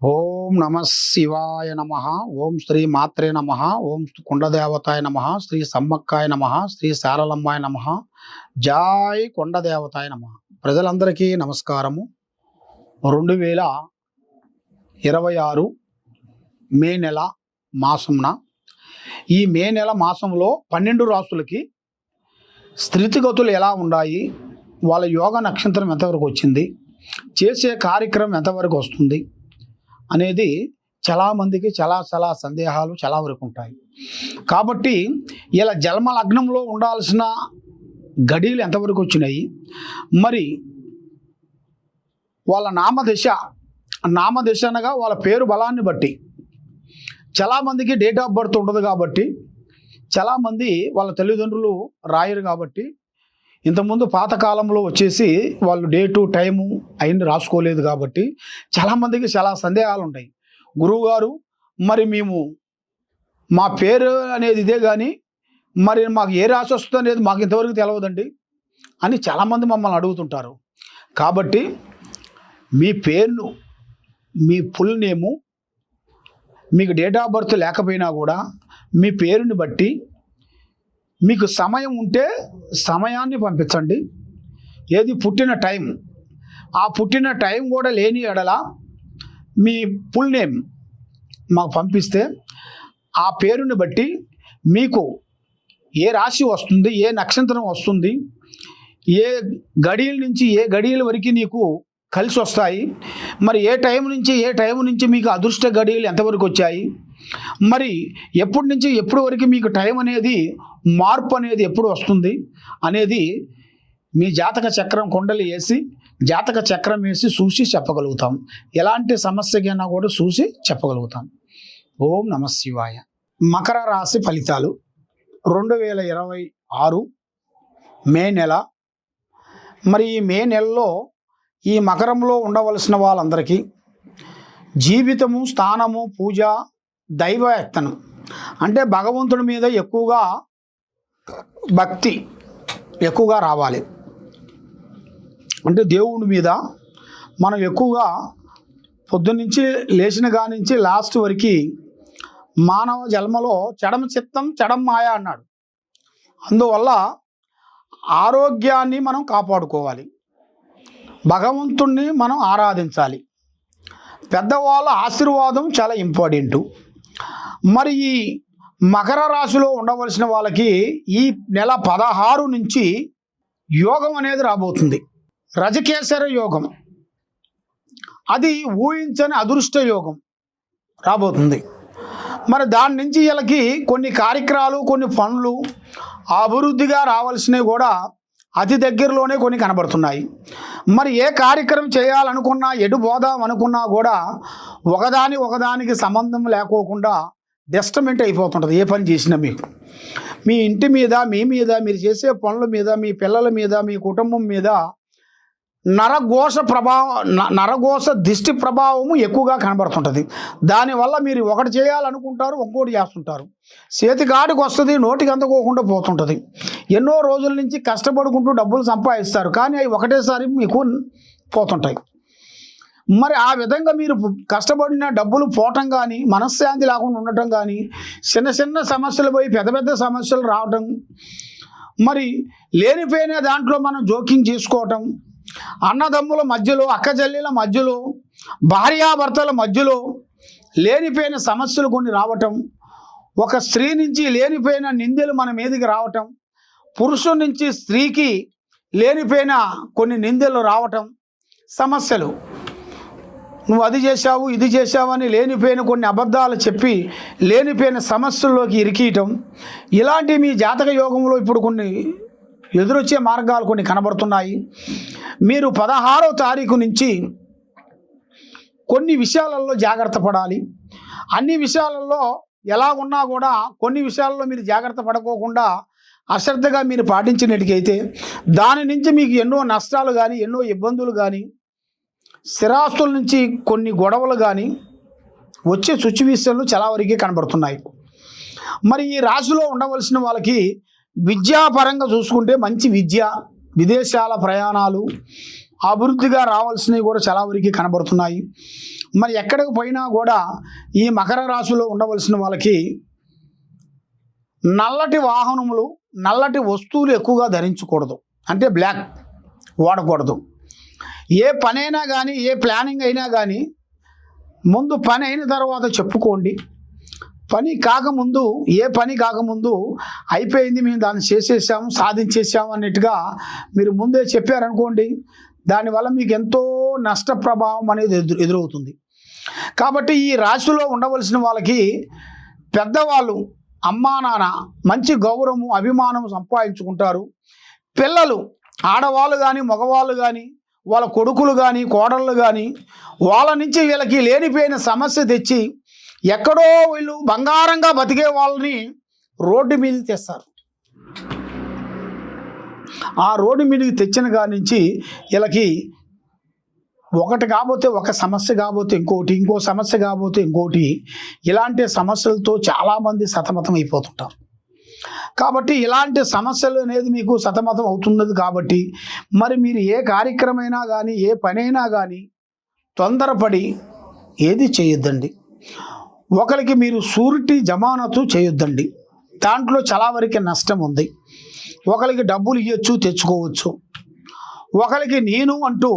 ఓం నమ శివాయ నమ. ఓం శ్రీ మాత్రే నమ. ఓం కొండదేవతాయ నమ. శ్రీ సమ్మక్కాయ నమ. శ్రీ శారలమ్మాయ నమ. జాయ్ కొండదేవతాయ నమ. ప్రజలందరికీ నమస్కారము. 2026 మే నెల మాసంన ఈ మే నెల మాసంలో 12 రాసులకి స్థితిగతులు ఎలా ఉన్నాయి, వాళ్ళ యోగ నక్షత్రం ఎంతవరకు వచ్చింది, చేసే కార్యక్రమం ఎంతవరకు వస్తుంది అనేది చాలామందికి చాలా సందేహాలు చాలా వరకు ఉంటాయి. కాబట్టి ఇలా జన్మ లగ్నంలో ఉండాల్సిన గడియలు ఎంతవరకు వచ్చినాయి, మరి వాళ్ళ నామదశ అనగా వాళ్ళ పేరు బలాన్ని బట్టి చాలామందికి డేట్ ఆఫ్ బర్త్ ఉండదు. కాబట్టి చాలామంది వాళ్ళ తల్లిదండ్రులు రాయరు. కాబట్టి ఇంతకుముందు పాతకాలంలో వచ్చేసి వాళ్ళు డేటు టైము అయింది రాసుకోలేదు. కాబట్టి చాలామందికి చాలా సందేహాలు ఉంటాయి. గురువుగారు, మరి మేము మా పేరు అనేది ఇదే కానీ మరి మాకు ఏ రాశి వస్తుంది అనేది మాకు ఇంతవరకు తెలియదండి అని చాలామంది మమ్మల్ని అడుగుతుంటారు. కాబట్టి మీ పేరును, మీ ఫుల్ నేము, మీకు డేట్ ఆఫ్ బర్త్ లేకపోయినా కూడా మీ పేరుని బట్టి మీకు సమయం ఉంటే సమయాన్ని పంపించండి. ఏది పుట్టిన టైం, ఆ పుట్టిన టైం కూడా లేని ఎడల మీ ఫుల్ నేమ్ మాకు పంపిస్తే ఆ పేరుని బట్టి మీకు ఏ రాశి వస్తుంది, ఏ నక్షత్రం వస్తుంది, ఏ గడియల నుంచి ఏ గడియల వరకు నీకు కలిసి వస్తాయి, మరి ఏ టైం నుంచి మీకు అదృష్ట గడియలు ఎంతవరకు వచ్చాయి, మరి ఎప్పటి నుంచి ఎప్పటి వరకు మీకు టైం అనేది మార్పు అనేది ఎప్పుడు వస్తుంది అనేది మీ జాతక చక్రం కుండలి వేసి జాతక చక్రం వేసి చూసి చెప్పగలుగుతాం. ఎలాంటి సమస్యకైనా కూడా చూసి చెప్పగలుగుతాం. ఓం నమ శివాయ. మకర రాశి ఫలితాలు 2026 మే నెల. మరి ఈ మే నెలలో ఈ మకరంలో ఉండవలసిన వాళ్ళందరికీ జీవితము, స్థానము, పూజ, దైవయత్నం అంటే భగవంతుడి మీద ఎక్కువగా భక్తి ఎక్కువగా రావాలి. అంటే దేవుడి మీద మనం ఎక్కువగా పొద్దున్నుంచి లేచిన కానించి లాస్ట్ వరకు మానవ జన్మలో చెడమ చిత్తం చెడం మాయ అన్నాడు. అందువల్ల ఆరోగ్యాన్ని మనం కాపాడుకోవాలి, భగవంతుణ్ణి మనం ఆరాధించాలి, పెద్దవాళ్ళ ఆశీర్వాదం చాలా ఇంపార్టెంటు. మరి ఈ మకర రాశిలో ఉండవలసిన వాళ్ళకి ఈ నెల 16 నుంచి యోగం అనేది రాబోతుంది. రజకేసర యోగం, అది ఊహించని అదృష్ట యోగం రాబోతుంది. మరి దాని నుంచి వీళ్ళకి కొన్ని కార్యక్రమాలు, కొన్ని పనులు అభివృద్ధిగా రావాల్సినవి కూడా అతి దగ్గరలోనే కొన్ని కనబడుతున్నాయి. మరి ఏ కార్యక్రమం చేయాలనుకున్నా, ఎటు పోదాం అనుకున్నా కూడా ఒకదానికి సంబంధం లేకోకుండా డిస్టర్బెంట్ అయిపోతుంటుంది. ఏ పని చేసినా మీకు మీ ఇంటి మీద, మీ మీద, మీరు చేసే పనుల మీద, మీ పిల్లల మీద, మీ కుటుంబం మీద నరఘోష దిష్టి ప్రభావము ఎక్కువగా కనబడుతుంటుంది. దానివల్ల మీరు ఒకటి చేయాలనుకుంటారు, ఒక్కోటి చేస్తుంటారు. చేతికాడికి వస్తుంది, నోటికి అందుకోకుండా పోతుంటుంది. ఎన్నో రోజుల నుంచి కష్టపడుకుంటూ డబ్బులు సంపాదిస్తారు, కానీ అవి ఒకటేసారి మీకు పోతుంటాయి. మరి ఆ విధంగా మీరు కష్టపడిన డబ్బులు పోవటం కానీ, మనశ్శాంతి లేకుండా ఉండటం కానీ, చిన్న సమస్యలు పోయి పెద్ద సమస్యలు రావటం, మరి లేనిపోయిన దాంట్లో మనం జోక్యం చేసుకోవటం, అన్నదమ్ముల మధ్యలో, అక్కచెల్లెల మధ్యలో, భార్యాభర్తల మధ్యలో లేనిపోయిన సమస్యలు కొన్ని రావటం, ఒక స్త్రీ నుంచి లేనిపోయిన నిందలు మన మీదకి రావటం, పురుషుడి నుంచి స్త్రీకి లేనిపోయిన కొన్ని నిందలు రావటం, సమస్యలు, నువ్వు అది చేశావు ఇది చేశావు అని లేనిపోయిన కొన్ని అబద్ధాలు చెప్పి లేనిపోయిన సమస్యల్లోకి ఇరికియటం, ఇలాంటి మీ జాతక యోగంలో ఇప్పుడు కొన్ని ఎదురొచ్చే మార్గాలు కొన్ని కనబడుతున్నాయి. మీరు 16వ తారీఖు నుంచి కొన్ని విషయాలలో జాగ్రత్త పడాలి. అన్ని విషయాలలో ఎలా ఉన్నా కూడా కొన్ని విషయాల్లో మీరు జాగ్రత్త పడుకోకుండా అశ్రద్ధగా మీరు పాటించినట్టుకైతే దాని నుంచి మీకు ఎన్నో నష్టాలు కానీ, ఎన్నో ఇబ్బందులు కానీ, స్థిరాస్తుల నుంచి కొన్ని గొడవలు కానీ వచ్చే సిచ్యువేషన్లు చాలా వరకే కనబడుతున్నాయి. మరి ఈ రాశిలో ఉండవలసిన వాళ్ళకి విద్యాపరంగా చూసుకుంటే మంచి విద్య, విదేశాల ప్రయాణాలు, అభివృద్ధిగా రావాల్సినవి కూడా చాలా వరకు కనబడుతున్నాయి. మరి ఎక్కడికి పోయినా కూడా ఈ మకర రాశిలో ఉండవలసిన వాళ్ళకి నల్లటి వాహనములు, నల్లటి వస్తువులు ఎక్కువగా ధరించకూడదు. అంటే బ్లాక్ వాడకూడదు. ఏ పనైనా కానీ, ఏ ప్లానింగ్ అయినా కానీ ముందు పని అయిన తర్వాత చెప్పుకోండి. పని కాకముందు, ఏ పని కాకముందు అయిపోయింది, మేము దాన్ని చేసేసాము, సాధించేసాము అన్నట్టుగా మీరు ముందే చెప్పారనుకోండి, దానివల్ల మీకు ఎంతో నష్ట ప్రభావం అనేది ఎదురవుతుంది. కాబట్టి ఈ రాశిలో ఉండవలసిన వాళ్ళకి పెద్దవాళ్ళు, అమ్మా నాన్న మంచి గౌరవము, అభిమానం సంపాదించుకుంటారు. పిల్లలు, ఆడవాళ్ళు కానీ మగవాళ్ళు కానీ, వాళ్ళ కొడుకులు కానీ కోడళ్ళు కానీ వాళ్ళ నుంచి వీళ్ళకి లేనిపోయిన సమస్య తెచ్చి ఎక్కడో వీళ్ళు బంగారంగా బతికే వాళ్ళని రోడ్డు మీదకి తెస్తారు. ఆ రోడ్డు మీదకి తెచ్చిన కాడి నుంచి వీళ్ళకి ఒకటి కాకపోతే ఒక సమస్య కాకపోతే ఇంకోటి, ఇంకో సమస్య కాకపోతే ఇంకోటి, ఇలాంటి సమస్యలతో చాలామంది సతమతం అయిపోతుంటారు. కాబట్టి ఇలాంటి సమస్యలు అనేది మీకు సతమతం అవుతున్నది. కాబట్టి మరి మీరు ఏ కార్యక్రమైనా కానీ, ఏ పనైనా కానీ తొందరపడి ఏది చేయొద్దండి. ఒకరికి మీరు షూరిటీ జమానతు చేయొద్దండి. దాంట్లో చాలా వరకు నష్టం ఉంది. ఒకరికి డబ్బులు ఇవ్వచ్చు, తెచ్చుకోవచ్చు. ఒకరికి నేను అంటూ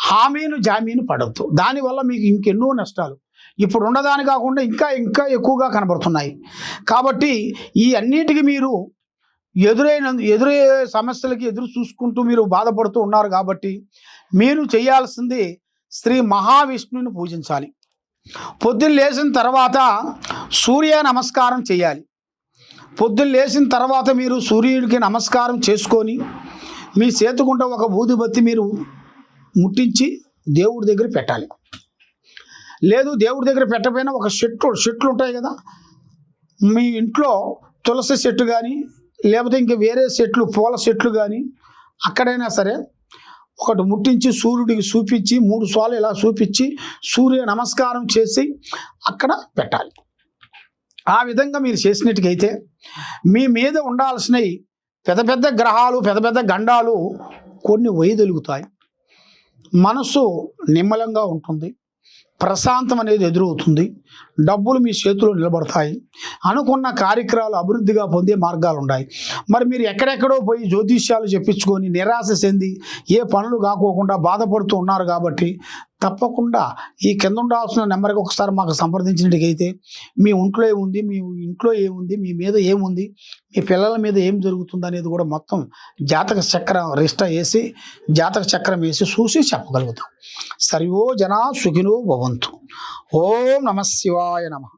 హామీను జామీను పడవద్దు. దానివల్ల మీకు ఇంకెన్నో నష్టాలు ఇప్పుడు ఉన్నదాని కాకుండా ఇంకా ఎక్కువగా కనబడుతున్నాయి. కాబట్టి ఈ అన్నిటికీ మీరు ఎదురయ్యే సమస్యలకి ఎదురు చూసుకుంటూ మీరు బాధపడుతూ ఉన్నారు. కాబట్టి మీరు చేయాల్సింది శ్రీ మహావిష్ణువుని పూజించాలి. పొద్దున్న లేచిన తర్వాత సూర్య నమస్కారం చేయాలి. పొద్దున్న లేచిన తర్వాత మీరు సూర్యుడికి నమస్కారం చేసుకొని మీ చేతుకుంట ఒక ఊదిబత్తి మీరు ముట్టించి దేవుడి దగ్గర పెట్టాలి. లేదు దేవుడి దగ్గర పెట్టకపోయినా ఒక చెట్లు ఉంటాయి కదా, మీ ఇంట్లో తులసి చెట్టు కానీ లేకపోతే ఇంకా వేరే చెట్లు, పూల చెట్లు కానీ అక్కడైనా సరే ఒకటి ముట్టించి సూర్యుడికి చూపించి 3 సార్లు ఇలా చూపించి సూర్య నమస్కారం చేసి అక్కడ పెట్టాలి. ఆ విధంగా మీరు చేసినట్టుకైతే మీ మీద ఉండాల్సినవి పెద్ద గ్రహాలు, పెద్ద గండాలు కొన్ని వైదొలుగుతాయి. మనసు నిమ్మలంగా ఉంటుంది. ప్రశాంతం అనేది ఎదురవుతుంది. డబ్బులు మీ చేతిలో నిలబడతాయి. అనుకున్న కార్యక్రమాలు అభివృద్ధిగా పొందే మార్గాలు ఉన్నాయి. మరి మీరు ఎక్కడెక్కడో పోయి జ్యోతిష్యాలు చెప్పించుకొని నిరాశ చెంది ఏ పనులు కాకోకుండా బాధపడుతూ ఉన్నారు. కాబట్టి తప్పకుండా ఈ కింద ఉండాల్సిన నెంబర్కి ఒకసారి మాకు సంప్రదించినట్టుకైతే మీ ఇంట్లో ఏముంది, మీ ఇంట్లో ఏముంది, మీ మీద ఏముంది, మీ పిల్లల మీద ఏం జరుగుతుంది అనేది కూడా మొత్తం జాతక చక్రం రిజిస్టర్ వేసి జాతక చక్రం వేసి చూసి చెప్పగలుగుతాం. సర్వో జనా సుఖినో భవంతు. ఓం నమః శివాయ నమః.